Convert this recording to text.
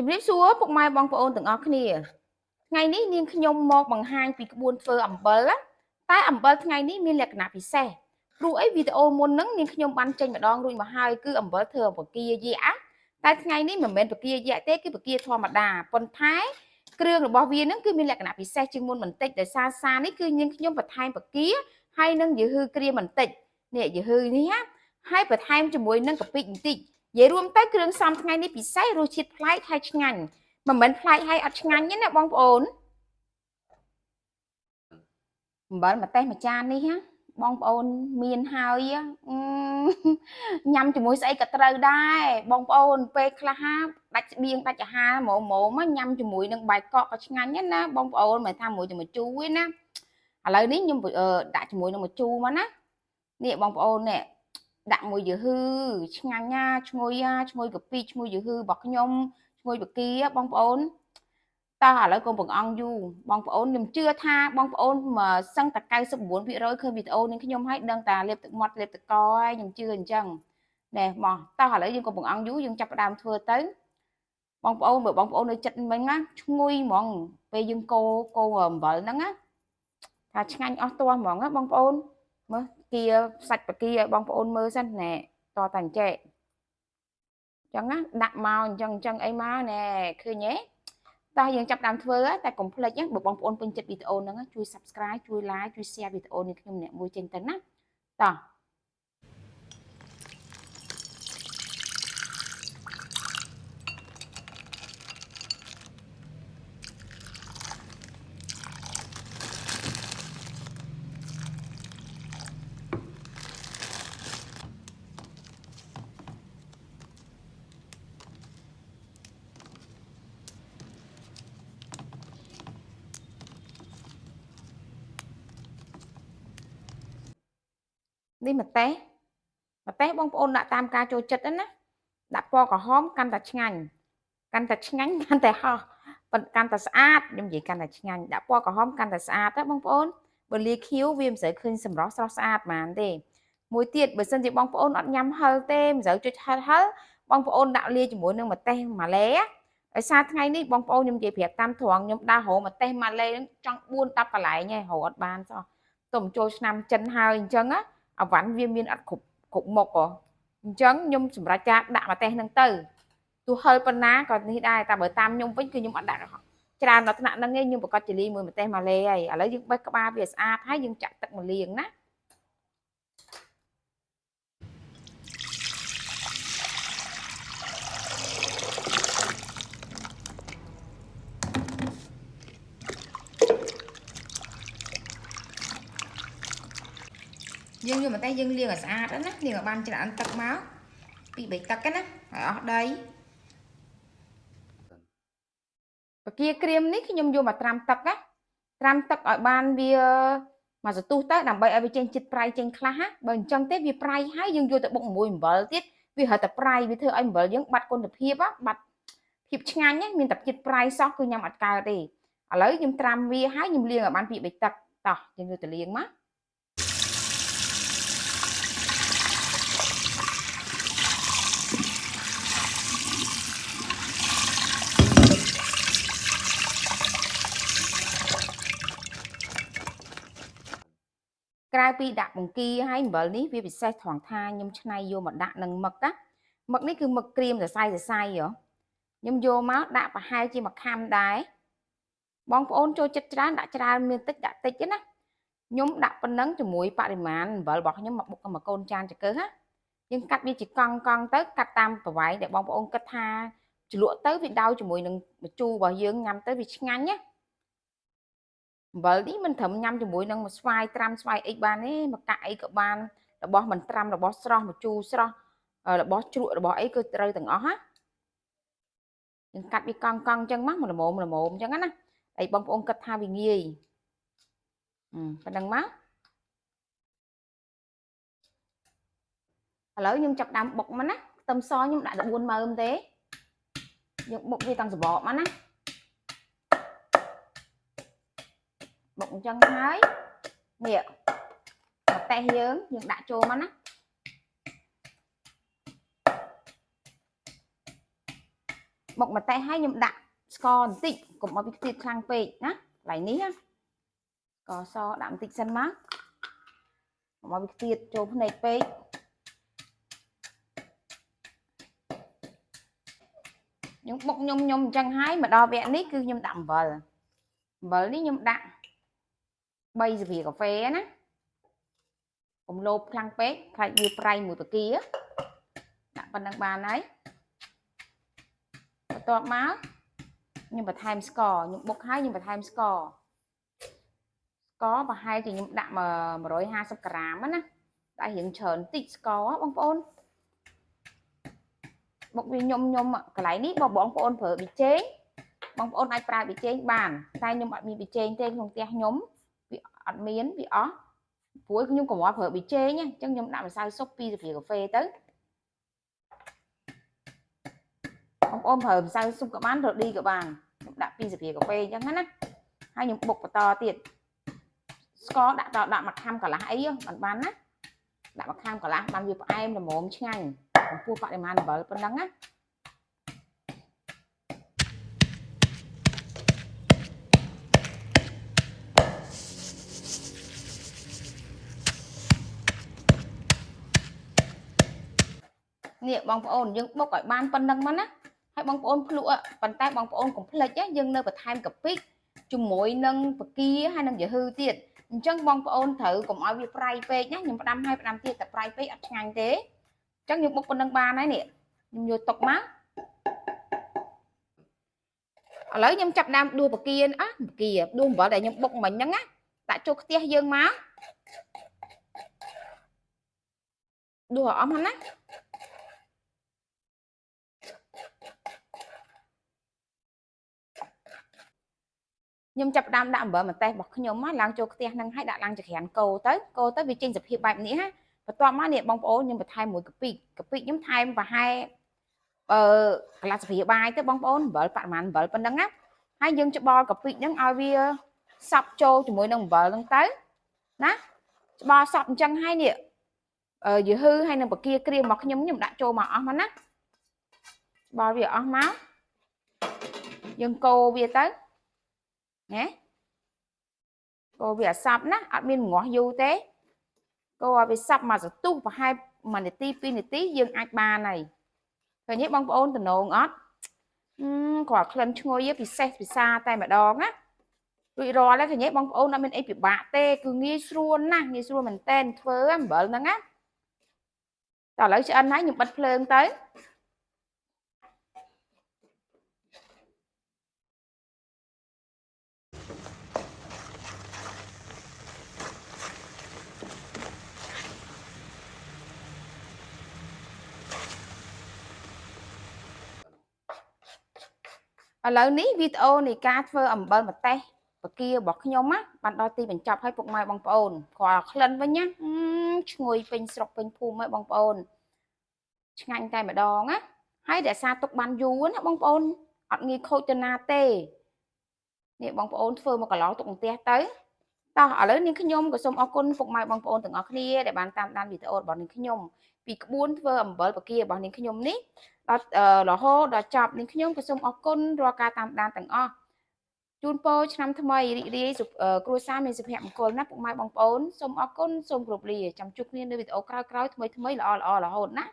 ជំរាបសួរពុកម៉ែបងប្អូនទាំងអស់គ្នាថ្ងៃនេះនាងខ្ញុំមកបង្ហាញពីក្បួនធ្វើអំបិលតែអំបិលថ្ងៃនេះមានលក្ខណៈពិសេសព្រោះអីវីដេអូមុនហ្នឹងនាងខ្ញុំបានចេញម្ដងរួចមកហើយគឺអំបិលធ្វើបកាយៈតែថ្ងៃនេះមិនមែនបកាយៈទេគឺបកាធម្មតាប៉ុន្តែគ្រឿងរបស់វាហ្នឹងគឺមានលក្ខណៈពិសេសជាងមុនបន្តិចដោយសារនេះគឺនាងខ្ញុំបន្ថែមបកាហើយនឹងយឺហឺក្រៀមបន្តិចនេះយឺហឺនេះណាហើយបន្ថែមជាមួយនឹងកាពិបន្តិចនិយាយរួមទៅគ្រឿងផ្សំថ្ងៃនេះពិសេសរសជាតិប្លែកហើយឆ្ងាញ់មិនមែនប្លែកហើយអត់ឆ្ងាញ់ទេណាបងប្អូនអំបិលម្ទេសមួយចាននេះណាបងប្អូនមានហើយញ៉ាំជាមួយស្អីក៏ត្រូវដែរបងប្អូនពេលខ្លះដាច់ស្បៀងដាច់អាហារម៉មម៉មញ៉ាំជាមួយនឹងបាយកកក៏ឆ្ងាញ់ណាបងប្អូនមិនថាមួយជាមួយជូរទេណាឥឡូវនេះខ្ញុំដាក់ជាមួយនឹងម្ជូរមកណានេះបងប្អូននេះដាក់មួយយឺហឺឆ្ងាញ់ណាឈ្ងុយកាពិឈ្ងុយយឺហឺរបស់ខ្ញុំឈ្ងុយបកាបងប្អូនតោះឥឡូវកុំបង្អង់យូរបងប្អូនខ្ញុំជឿថាបងប្អូនមកសឹងតែ99%ឃើញវីដេអូនេះខ្ញុំឲ្យដឹងតាលាបទឹកមាត់លាបទឹកកហើយខ្ញុំជឿអញ្ចឹងណែមកតោះឥឡូវយើងកុំបង្អង់យូរយើងចាប់ផ្ដើមធ្វើទៅបងប្អូនបើបងប្អូននៅចិត្តមិញណាឈ្ងុយហ្មងពេលយើងកូរអំបិលហ្នឹងណាថាឆ្ងាញ់អស់ទាស់ហ្មងណាបងប្អូនមើលគាសាច់បកាឲ្យបងប្អូនមើលសិនណែតតែអញ្ចេះអញ្ចឹងណាដាក់មកអញ្ចឹងអីមកណែឃើញទេតោះយើងចាប់តាមធ្វើតែកុំភ្លេចណាបើបងប្អូនពេញចិត្តវីដេអូហ្នឹងជួយ Subscribe ជួយ Like ជួយ Share វីដេអូនេះខ្ញុំអ្នកមួយចេញទៅណាតោះនេះម្ទេសបងប្អូនដាក់តាមការចូលចិត្តណាដាក់ពណ៌ក្រហមកាន់តែឆ្ងាញ់កាន់តែឆ្ងាញ់កាន់តែហោះកាន់តែស្អាតខ្ញុំនិយាយកាន់តែឆ្ងាញ់ដាក់ពណ៌ក្រហមកាន់តែស្អាតណាបងប្អូនបើលាខៀវវាមិនសូវឃើញសម្រស់ស្រស់ស្អាតហ្មងទេមួយទៀតបើសិនជាបងប្អូនអត់ញ៉ាំហឹលទេមិនសូវចុចហឹលបងប្អូនដាក់លាជាមួយនឹងម្ទេសម៉ាឡេដោយសារថ្ងៃនេះបងប្អូនខ្ញុំនិយាយប្រាប់តាមត្រង់ខ្ញុំដើររកម្ទេសម៉ាឡេហ្នឹងចង់4 10កន្លែងហើយរកអត់បានសោះទៅចូលឆ្នាំចិនហើយអញ្ចឹងណាអវ៉ាន់វាមានអត់គ្រប់មុខហ៎អញ្ចឹងខ្ញុំសម្រាប់ការដាក់ម្ទេសហ្នឹងទៅទោះហិលប៉ុណ្ណាក៏នេះដែរតែបើតាមខ្ញុំវិញគឺខ្ញុំអត់ដាក់ច្រើនដល់ថ្នាក់ហ្នឹងឯងខ្ញុំប្រកាសចលីមួយម្ទេសម៉ាឡេហើយឥឡូវយើងបេះក្បាលវាស្អាតហើយយើងចាក់ទឹកមកលាងណាយើងយកម្ទេសយើងលាងឲ្យស្អាតណាលាងឲ្យបានច្រើនទឹកមកពី3ទឹកណាឲ្យអស់ដីបកាក្រៀមនេះខ្ញុំយកមកត្រាំទឹកណាត្រាំទឹកឲ្យបានវាមកសន្ទុះទៅដើម្បីឲ្យវាចេញជាតិប្រៃចេញខ្លះណាបើអញ្ចឹងទេវាប្រៃហើយយើងយកទៅបុកជាមួយអំបិលទៀតវារត់តែប្រៃវាធ្វើឲ្យអំបិលយើងបាត់គុណភាពបាត់ភាពឆ្ងាញ់មានតែជាតិប្រៃសោះគឺញ៉ាំអត់កើតទេឥឡូវខ្ញុំត្រាំវាហើយខ្ញុំលាងឲ្យបានពី3ទឹកតោះយើងយកទៅលាងមកក្រៅពីដាក់បង្គាហើយអំបិលនេះវាពិសេសត្រង់ថាខ្ញុំច្នៃយកមកដាក់នឹងមឹកណាមឹកនេះគឺមឹកក្រៀមសរសៃខ្ញុំយកមកដាក់ប្រហែលជា1ខាំដែរបងប្អូនចូលចិត្តច្រើនដាក់ច្រើនមានតិចដាក់តិចណាខ្ញុំដាក់ប៉ុណ្ណឹងជាមួយបរិមាណអំបិលរបស់ខ្ញុំមកបុកមួយកូនចានចង្កឹះណាយើងកាត់វាជាកង់ទៅកាត់តាមប្រវែងដែលបងប្អូនគិតថាជ្រលក់ទៅវាដោជាមួយនឹងម្ជូររបស់យើងញ៉ាំទៅវាឆ្ងាញ់ណាអំបិលនេះមិនត្រឹមញ៉ាំជាមួយនឹងស្វាយត្រាំស្វាយអីបានទេមកកាក់អីក៏បានរបស់មិនត្រាំរបស់ស្រស់ម្ជូរស្រស់របស់ជ្រក់របស់អីគឺត្រូវទាំងអស់ណាយើងកាត់វាកង់អញ្ចឹងមកល្មមអញ្ចឹងណាហើយបងប្អូនគិតថាវាងាយប៉ុណ្្នឹងមកឥឡូវខ្ញុំចាប់ដើមបុកមកណាខ្ទឹមសខ្ញុំដាក់14ម៉ឺមទេយើងបុកវាទាំងសបកមកណាបុកអញ្ចឹងហើយនេះម្ទេសយើងដាក់ចូលមកណា បុកម្ទេសឲ្យខ្ញុំដាក់ស្ករបន្តិចកុំឲ្យវាខ្ទាតខ្លាំងពេកណាកន្លែងនេះស្ករសដាក់បន្តិចសិនមកកុំឲ្យវាខ្ទាតចូលភ្នែកពេកខ្ញុំបុកខ្ញុំអញ្ចឹងហើយមកដល់វគ្គនេះគឺខ្ញុំដាក់អំបិលនេះខ្ញុំដាក់3 ស្លាបព្រាកាហ្វេណាកុំលោភខ្លាំងពេកខ្លាចវាប្រៃមួយបកាដាក់ប៉ុណ្្នឹងបានហើយបន្ទាប់មកខ្ញុំបន្ថែមស្ករខ្ញុំបុកហើយខ្ញុំបន្ថែមស្ករប្រហែលជាខ្ញុំដាក់150 ក្រាមណាតែរៀងច្រើនតិចស្ករបងប្អូនបុកវាខ្ញុំកន្លែងនេះបើបងប្អូនប្រើប៊ីចេងបងប្អូនអាចប្រើប៊ីចេងបានតែខ្ញុំអត់មានប៊ីចេងទេក្នុងផ្ទះខ្ញុំវាអត់មានវាអស់ព្រោះខ្ញុំកុំឲ្យប្រើប៊ីចេងអញ្ចឹងខ្ញុំដាក់ម្សៅស៊ុប2 ស្លាបព្រាកាហ្វេទៅបងប្អូនប្រើម្សៅស៊ុបក៏បានរ៉ូឌីក៏បានខ្ញុំដាក់2 ស្លាបព្រាកាហ្វេអញ្ចឹងណាហើយខ្ញុំបុកបន្តទៀតស្ករដាក់មួយខាំកន្លះអីបានណាដាក់មួយខាំកន្លះបានវាផ្អែមល្មមឆ្ងាញ់ចំពោះបរិមាណអំបិលប៉ុណ្ណឹងណានេះបងប្អូនយើងបុកឲ្យបានប៉ុណ្ណឹងមកណាហើយបងប្អូនភ្លក់ប៉ុន្តែបងប្អូនកុំភ្លេចយើងនៅបន្ថែមកាពិជាមួយនឹងបកាហើយនឹងយូហឺទៀតអញ្ចឹងបងប្អូនត្រូវកុំឲ្យវាប្រៃពេកណាខ្ញុំផ្ដាំឲ្យផ្ដាំទៀតតែប្រៃពេកអត់ឆ្ងាញ់ទេអញ្ចឹងខ្ញុំបុកប៉ុណ្ណឹងបានហើយនេះខ្ញុំយកទុកមកឥឡូវខ្ញុំចាប់ដើមដួសបកាដួសអំបិលដែលខ្ញុំបុកមិញហ្នឹងណាដាក់ចូលខ្ទះយើងមកដួសឲ្យអស់ហ្នឹងណាខ្ញុំចាប់ដើមដាក់អំបិលម្ទេសរបស់ខ្ញុំឡើងចូលខ្ទះហ្នឹងហើយដាក់ឡើងចក្រានកូរទៅវាចេញសភាពបែបនេះណាបន្ទាប់មកនេះបងប្អូនខ្ញុំបន្ថែមមួយកាពិខ្ញុំថែមប្រហែលកន្លះស្លាបព្រាបាយទៅបងប្អូនអំបិលបរិមាណអំបិលប៉ុណ្ណឹងណាហើយយើងច្បល់កាពិហ្នឹងឲ្យវាសប់ចូលជាមួយនឹងអំបិលហ្នឹងទៅណាច្បល់សប់អញ្ចឹងហើយនេះយូហឺហើយនឹងបកាក្រៀមរបស់ខ្ញុំដាក់ចូលមកអស់មកណាច្បល់វាអស់មកយើងកូរវាទៅណាកូរវាឲ្យសប់ណាអត់មានងាស់យូរទេកូរឲ្យវាសប់មកសន្ទុះប្រហែល1 នាទី 2 នាទីយើងអាចបានហើយឃើញទេបងប្អូនតំណងអត់គ្រាន់ក្លិនឈ្ងុយពិសេសពិសាតែម្ដងណារួចរាល់ហើយឃើញទេបងប្អូនអត់មានអីពិបាកទេគឺងាយស្រួលណាស់ងាយស្រួលមែនតើធ្វើអំបិលហ្នឹងណាតែឥឡូវឆ្អិនហើយខ្ញុំបិទភ្លើងទៅឥឡូវនេះវីដេអូនៃការធ្វើអំបិលម្ទេសបការបស់ខ្ញុំណាបានដល់ទីបញ្ចប់ហើយពុកម៉ែបងប្អូនគ្រាន់ក្លិនវិញណាឈ្ងុយពេញស្រុកពេញភូមិហើយបងប្អូនឆ្ងាញ់តែម្ដងណាហើយរក្សាទុកបានយូរណាបងប្អូនអត់ងាយខូចទៅណាទេនេះបងប្អូនធ្វើមកកន្លងទុកផ្ទះទៅតោះឥឡូវនាងខ្ញុំក៏សូមអរគុណពុកម៉ែបងប្អូនទាំងអស់គ្នាដែលបានតាមដានវីដេអូរបស់នាងខ្ញុំពីក្បួនធ្វើអំបិលបការបស់នាងខ្ញុំនេះដល់រហូតដល់ចប់នាងខ្ញុំក៏សូមអរគុណរាល់ការតាមដានទាំងអស់ជូនពរឆ្នាំថ្មីរីករាយគ្រួសារមានសុភមង្គលណាពុកម៉ែបងប្អូនសូមអរគុណសូមគោរពលាចាំជួបគ្នានៅវីដេអូក្រោយៗថ្មីៗល្អៗរហូតណា